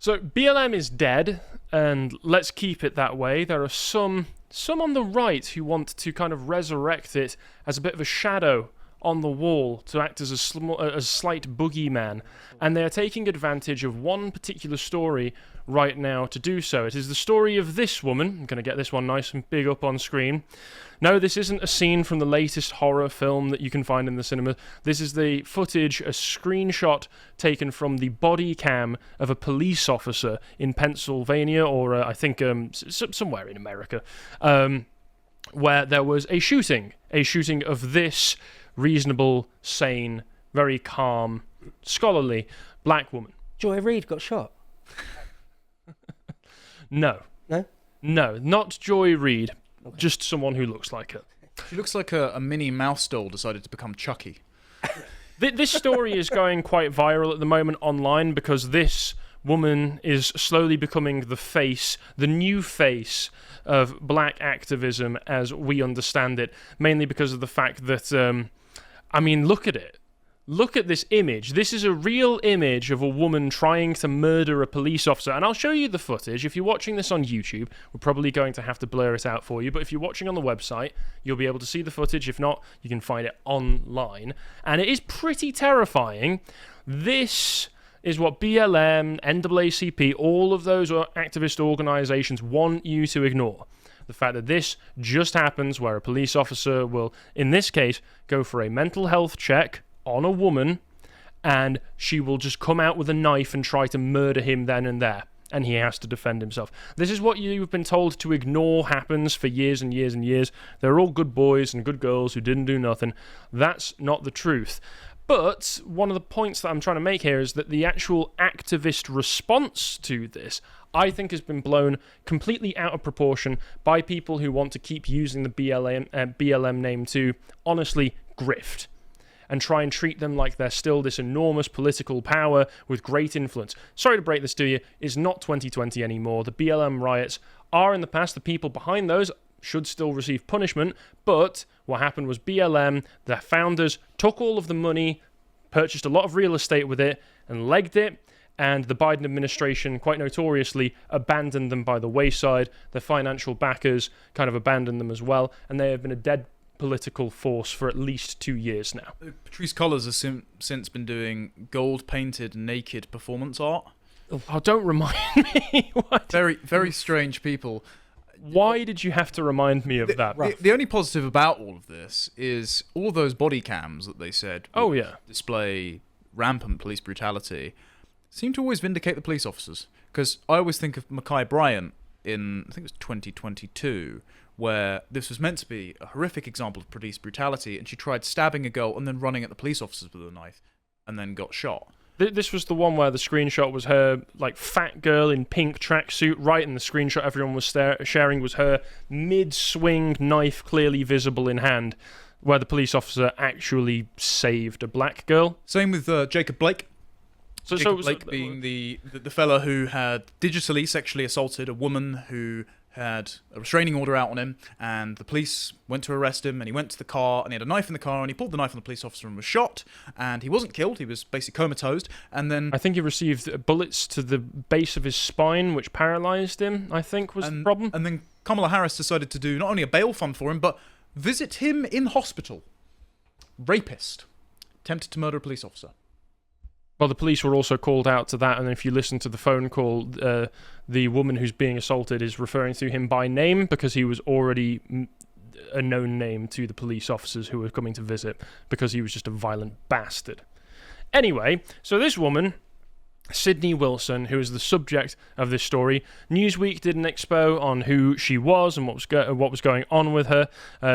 So BLM is dead, and let's keep it that way. There are some on the right who want to kind of resurrect it as a bit of a shadow on the wall to act as a slight boogeyman, and they are taking advantage of one particular story right now to do so. It is the story of this woman. I'm going to get this one nice and big up on screen. No, this isn't a scene from the latest horror film that you can find in the cinema. This is the footage, a screenshot taken from the body cam of a police officer in Pennsylvania, or I think somewhere in America, where there was a shooting of this reasonable, sane, very calm, scholarly black woman. Joy Reid got shot. No, not Joy Reid. Okay. Just someone who looks like her. She looks like a Minnie Mouse doll decided to become Chucky. This story is going quite viral at the moment online because this woman is slowly becoming the new face of black activism as we understand it, mainly because of the fact that, look at it. Look at this image. This is a real image of a woman trying to murder a police officer. And I'll show you the footage. If you're watching this on YouTube, we're probably going to have to blur it out for you. But if you're watching on the website, you'll be able to see the footage. If not, you can find it online. And it is pretty terrifying. This is what BLM, NAACP, all of those activist organizations want you to ignore. The fact that this just happens where a police officer will, in this case, go for a mental health check on a woman, and she will just come out with a knife and try to murder him then and there, and he has to defend himself. This is what you've been told to ignore happens for years and years and years. They're all good boys and good girls who didn't do nothing. That's not the truth. But one of the points that I'm trying to make here is that the actual activist response to this, I think, has been blown completely out of proportion by people who want to keep using the BLM name to honestly grift and try and treat them like they're still this enormous political power with great influence. Sorry to break this to you, it's not 2020 anymore. The BLM riots are in the past. The people behind those should still receive punishment, but what happened was BLM, the founders, took all of the money, purchased a lot of real estate with it, and legged it, and the Biden administration, quite notoriously, abandoned them by the wayside. Their financial backers kind of abandoned them as well, and they have been a dead political force for at least 2 years now. Patrisse Cullors has since been doing gold-painted naked performance art. Oh, don't remind me. Very, very strange people. Why did you have to remind me of that? The only positive about all of this is all those body cams that they said display rampant police brutality seem to always vindicate the police officers. Because I always think of Ma'Khia Bryant in, I think it was 2022, where this was meant to be a horrific example of police brutality, and she tried stabbing a girl and then running at the police officers with a knife, and then got shot. This was the one where the screenshot was her, like, fat girl in pink tracksuit, right? And the screenshot everyone was sharing was her mid-swing, knife clearly visible in hand, where the police officer actually saved a black girl. Same with Jacob Blake. Jacob Blake being the fella who had digitally sexually assaulted a woman who had a restraining order out on him, and the police went to arrest him, and he went to the car, and he had a knife in the car, and he pulled the knife on the police officer and was shot, and he wasn't killed, he was basically comatose, and then... I think he received bullets to the base of his spine, which paralysed him, I think, was the problem. And then Kamala Harris decided to do not only a bail fund for him, but visit him in hospital. Rapist. Attempted to murder a police officer. Well, the police were also called out to that, and if you listen to the phone call, the woman who's being assaulted is referring to him by name because he was already a known name to the police officers who were coming to visit because he was just a violent bastard. Anyway, so this woman, Sydney Wilson, who is the subject of this story, Newsweek did an expo on who she was and what was going on with her.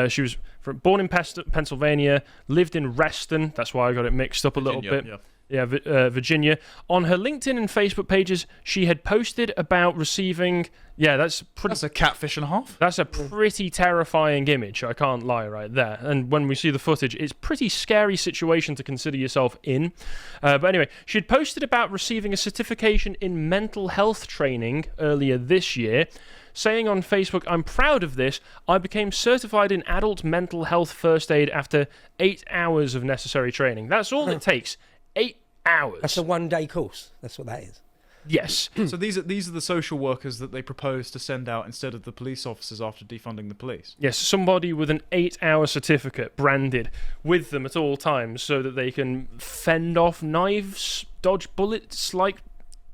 She was born in Pennsylvania, lived in Reston. That's why I got it mixed up a little bit. Yeah, Virginia. On her LinkedIn and Facebook pages, she had posted about receiving... Yeah, that's a catfish and a half. That's a pretty terrifying image, I can't lie, right there. And when we see the footage, it's a pretty scary situation to consider yourself in. But anyway, she had posted about receiving a certification in mental health training earlier this year, saying on Facebook, "I'm proud of this. I became certified in adult mental health first aid after 8 hours of necessary training." That's all it takes. 8 hours. That's a one-day course. That's what that is. Yes. So these are the social workers that they propose to send out instead of the police officers after defunding the police. Yes, somebody with an 8-hour certificate branded with them at all times so that they can fend off knives, dodge bullets like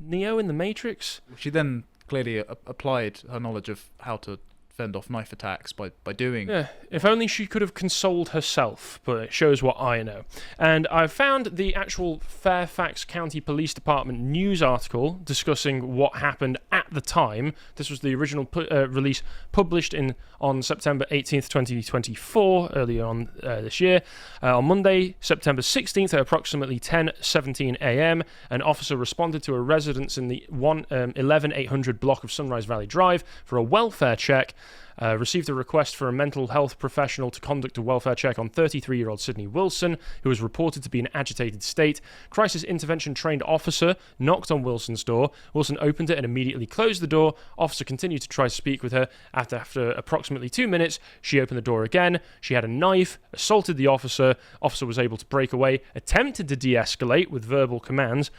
Neo in The Matrix. She then clearly applied her knowledge of how to fend off knife attacks by doing... Yeah, if only she could have consoled herself, but it shows what I know. And I found the actual Fairfax County Police Department news article discussing what happened at the time. This was the original release published on September 18th, 2024, earlier on this year. On Monday, September 16th, at approximately 10:17 a.m., an officer responded to a residence in the 11800 block of Sunrise Valley Drive for a welfare check. Received a request for a mental health professional to conduct a welfare check on 33-year-old Sydney Wilson, who was reported to be in an agitated state. Crisis intervention trained officer knocked on Wilson's door. Wilson opened it and immediately closed the door. Officer continued to try to speak with her. After approximately 2 minutes, she opened the door again. She had a knife, assaulted the officer. Officer was able to break away, attempted to de-escalate with verbal commands,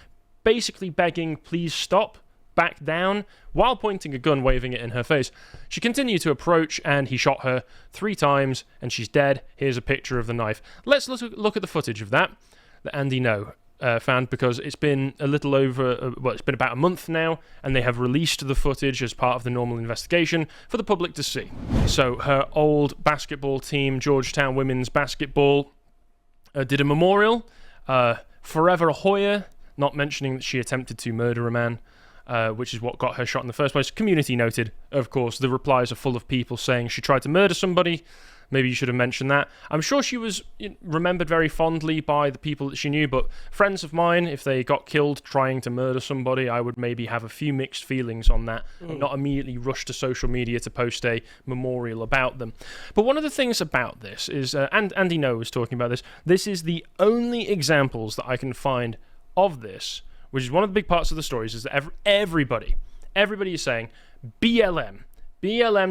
basically begging, please stop, back down, while pointing a gun, waving it in her face. She continued to approach, and he shot her 3 times, and she's dead. Here's a picture of the knife. Let's look at the footage of that Andy No found, because it's been a little over, it's been about a month now, and they have released the footage as part of the normal investigation for the public to see. So her old basketball team, Georgetown Women's Basketball, did a memorial, Forever Hoyer, not mentioning that she attempted to murder a man, which is what got her shot in the first place. Community noted, of course. The replies are full of people saying she tried to murder somebody. Maybe you should have mentioned that. I'm sure she was remembered very fondly by the people that she knew, but friends of mine, if they got killed trying to murder somebody, I would maybe have a few mixed feelings on that, and not immediately rush to social media to post a memorial about them. But one of the things about this is, and Andy No was talking about this is the only examples that I can find of this, which is one of the big parts of the stories, is that everybody is saying BLM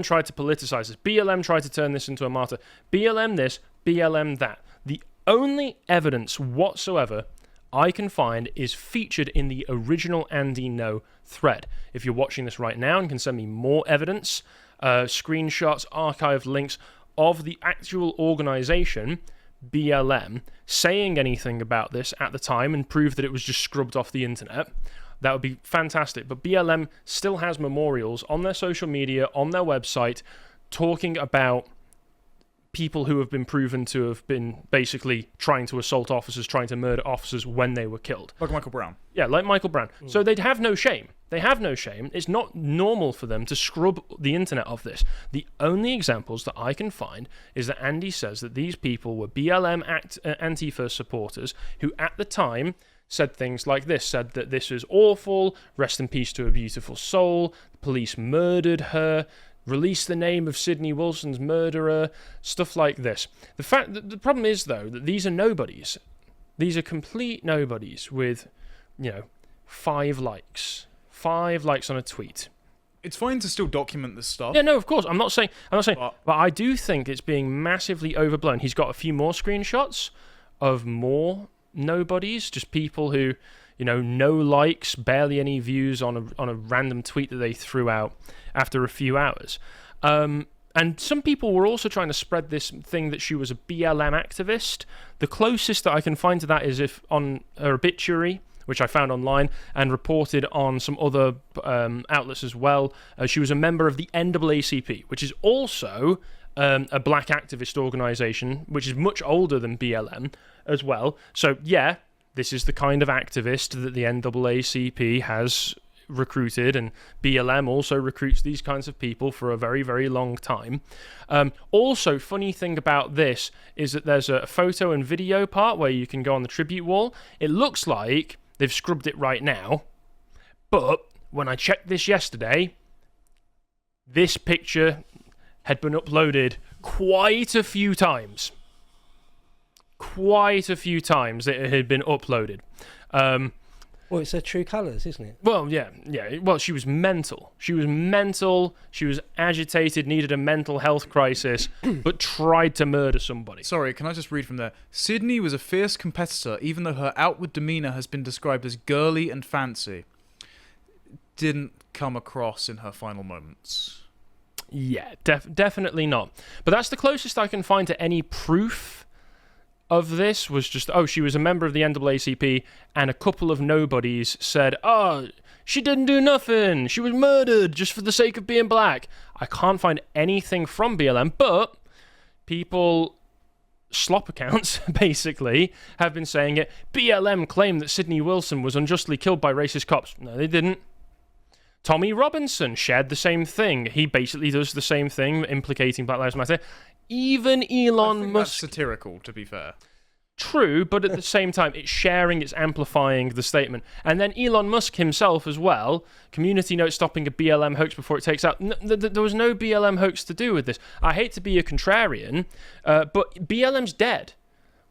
tried to politicize this, BLM tried to turn this into a martyr, BLM this, BLM that. The only evidence whatsoever I can find is featured in the original Andy No thread. If you're watching this right now and can send me more evidence, screenshots, archived links of the actual organization, BLM, saying anything about this at the time and prove that it was just scrubbed off the internet, that would be fantastic. But BLM still has memorials on their social media, on their website, talking about people who have been proven to have been basically trying to assault officers, trying to murder officers when they were killed. Like Michael Brown. Yeah, like Michael Brown. So they'd have no shame. They have no shame. It's not normal for them to scrub the internet of this. The only examples that I can find is that Andy says that these people were BLM Antifa supporters who at the time said things like this, said that this was awful, rest in peace to a beautiful soul, the police murdered her, release the name of Sydney Wilson's murderer, stuff like this. The problem is, though, that these are nobodies. These are complete nobodies with, 5 likes. 5 likes on a tweet. It's fine to still document this stuff. Yeah, no, of course. I'm not saying, but I do think it's being massively overblown. He's got a few more screenshots of more nobodies, just people who, no likes, barely any views on a random tweet that they threw out after a few hours. And some people were also trying to spread this thing that she was a BLM activist. The closest that I can find to that is if on her obituary, which I found online and reported on some other outlets as well, she was a member of the NAACP, which is also a black activist organization, which is much older than BLM as well. So, yeah, this is the kind of activist that the NAACP has recruited, and BLM also recruits these kinds of people for a very, very long time. Also, funny thing about this is that there's a photo and video part where you can go on the tribute wall. It looks like they've scrubbed it right now, but when I checked this yesterday, this picture had been uploaded quite a few times. Quite a few times it had been uploaded. Well, it's their true colours, isn't it? Well, yeah. Well, she was mental. She was agitated, needed a mental health crisis, but tried to murder somebody. Sorry, can I just read from there? Sydney was a fierce competitor, even though her outward demeanour has been described as girly and fancy. didn't come across in her final moments. Yeah, definitely not. But that's the closest I can find to any proof of this, was just, she was a member of the NAACP, and a couple of nobodies said, she didn't do nothing, she was murdered just for the sake of being black. I can't find anything from BLM, but people, slop accounts, basically, have been saying it. BLM claimed that Sidney Wilson was unjustly killed by racist cops. No, they didn't. Tommy Robinson shared the same thing. He basically does the same thing, implicating Black Lives Matter. Even Elon Musk... That's satirical, to be fair. True, but at the same time, it's sharing, it's amplifying the statement. And then Elon Musk himself as well, community note stopping a BLM hoax before it takes out. There was no BLM hoax to do with this. I hate to be a contrarian, but BLM's dead.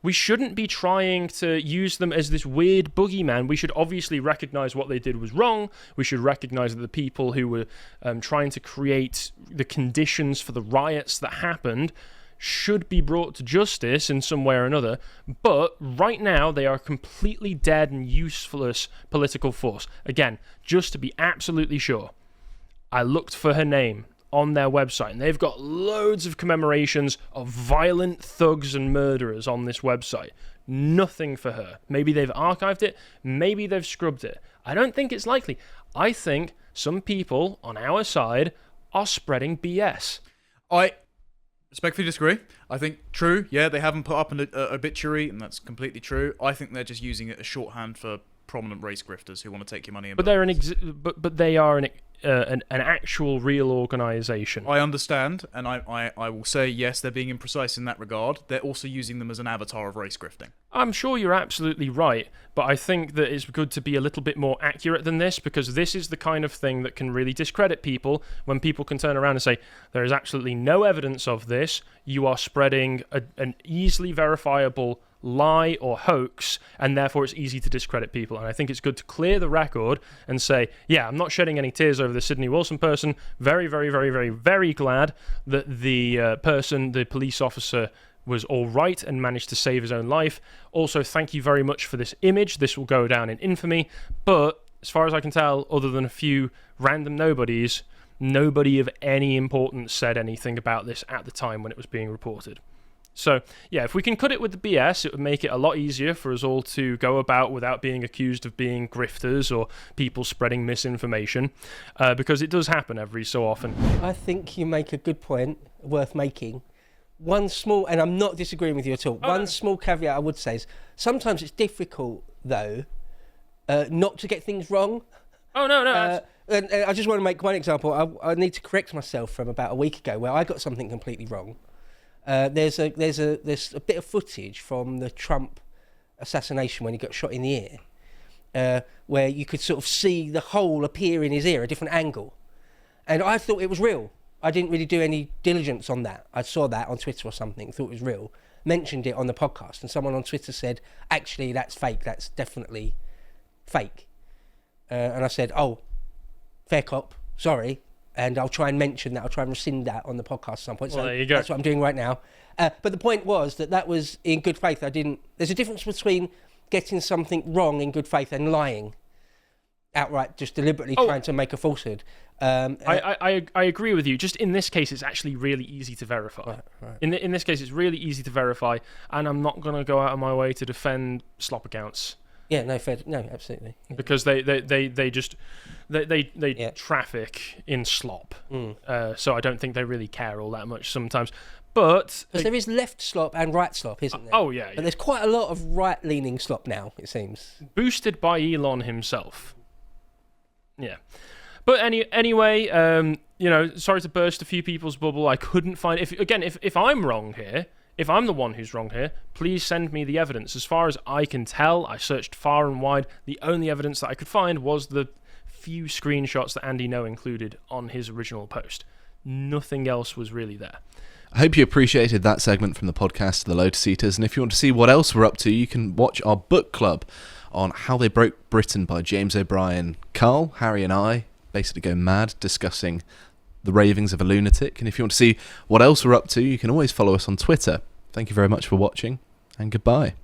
We shouldn't be trying to use them as this weird boogeyman. We should obviously recognize what they did was wrong. We should recognize that the people who were trying to create the conditions for the riots that happened should be brought to justice in some way or another. But right now, they are a completely dead and useless political force. Again, just to be absolutely sure, I looked for her name on their website, and they've got loads of commemorations of violent thugs and murderers on this website. Nothing for her. Maybe they've archived it, maybe they've scrubbed it. I don't think it's likely. I think some people on our side are spreading BS. I respectfully disagree. I think, true, yeah, they haven't put up an obituary, and that's completely true. I think they're just using it as shorthand for prominent race grifters who want to take your money. And but they're but they are an actual real organisation. I understand, and I will say, yes, they're being imprecise in that regard. They're also using them as an avatar of race grifting. I'm sure you're absolutely right, but I think that it's good to be a little bit more accurate than this, because this is the kind of thing that can really discredit people when people can turn around and say, there is absolutely no evidence of this, you are spreading an easily verifiable lie or hoax, and therefore it's easy to discredit people. And I think it's good to clear the record and say, yeah, I'm not shedding any tears over the Sidney Wilson person. Very, very, very, very, very glad that the police officer was all right and managed to save his own life. Also, thank you very much for this image. This will go down in infamy. But as far as I can tell, other than a few random nobodies, nobody of any importance said anything about this at the time when it was being reported. So, yeah, if we can cut it with the BS, it would make it a lot easier for us all to go about without being accused of being grifters or people spreading misinformation, because it does happen every so often. I think you make a good point, worth making. One small, and I'm not disagreeing with you at all, small caveat I would say is, sometimes it's difficult, though, not to get things wrong. Oh, no. And I just want to make one example. I need to correct myself from about a week ago where I got something completely wrong. There's a bit of footage from the Trump assassination when he got shot in the ear, where you could sort of see the hole appear in his ear, a different angle. And I thought it was real. I didn't really do any diligence on that. I saw that on Twitter or something, thought it was real, mentioned it on the podcast, and someone on Twitter said, actually, that's fake, that's definitely fake. And I said, oh, fair cop, sorry. And I'll try and mention that, I'll try and rescind that on the podcast at some point. Well, so there you go. That's what I'm doing right now. But the point was that was in good faith. There's a difference between getting something wrong in good faith and lying outright, just deliberately trying to make a falsehood. I agree with you. Just in this case, it's actually really easy to verify. Right. In this case, it's really easy to verify, and I'm not going to go out of my way to defend slop accounts. Yeah, no, absolutely. Because they traffic in slop. So I don't think they really care all that much sometimes. But because there is left slop and right slop, isn't there? Oh yeah. But there's quite a lot of right-leaning slop now, it seems. Boosted by Elon himself. Yeah. But anyway, sorry to burst a few people's bubble. I couldn't find... If I'm wrong here, if I'm the one who's wrong here, please send me the evidence. As far as I can tell, I searched far and wide. The only evidence that I could find was the few screenshots that Andy No included on his original post. Nothing else was really there. I hope you appreciated that segment from the podcast, The Lotus Eaters, and if you want to see what else we're up to, you can watch our book club on How They Broke Britain by James O'Brien. Carl, Harry and I basically go mad discussing the ravings of a lunatic, and if you want to see what else we're up to, you can always follow us on Twitter. Thank you very much for watching, and goodbye.